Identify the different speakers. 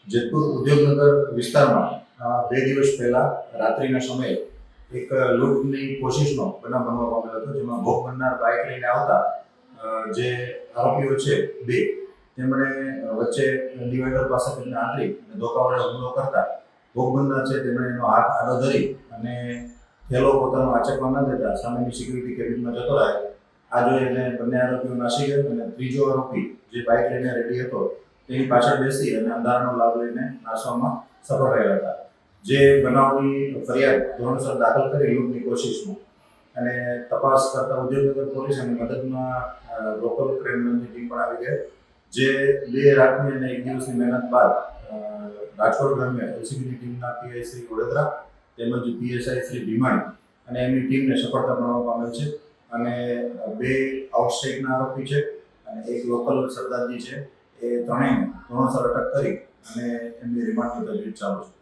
Speaker 1: જેતપુર ઉદ્યોગનગર વિસ્તારમાં 2 દિવસ પહેલા રાત્રિના સમયે એક લૂંટની કોશિશનો બનાવ બનવા પામેલો હતો, જેમાં ભોગ બનનાર બાઇક લઈને આવતા જે આરોપીઓ છે બે, તેમણે વચ્ચે ડિવાઈડર પાસે તેમને આંતરી અને ધોકા વડે હુમલો કરતા ભોગ બનનાર છે તેમણે એનો હાથ આડો ધરી અને થેલો પોતાનો આચકવા ન દેતા સામેની સિક્યુરિટી કેબિનમાં જતો રહે. આ જોઈ એને બંને આરોપીઓ નાસી ગયા અને ત્રીજો આરોપી જે બાઇક લઈને રેડી હતો તેની પાછળ બેસી અને અંધારાનો લાભ લઈને નાસવામાં સફળ રહ્યા હતા. જે બનાવની ફરિયાદ ધોરણસર દાખલ કરી લૂંટની કોશિશમાં અને તપાસ કરતા ઉદ્યોગનગર પોલીસ અને મદદમાં લોકલ ક્રાઇમની ટીમ પણ આવી ગઈ, જે 2 રાતની અને 1 દિવસની મહેનત બાદ રાજકોટ ગ્રામ્ય એલસીબીની ટીમના પીઆઈ શ્રી વડોદરા તેમજ પીએસઆઈ શ્રી ભીમાણી અને એમની ટીમને સફળતા મળવા પામેલ છે. અને 2 આઉટસ્ટેટના આરોપી છે અને 1 લોકલ સરદારજી છે, એ ત્રણેયને ધોરણસર અટક કરી અને એમની રિમાન્ડની તજવીજ ચાલુ છે.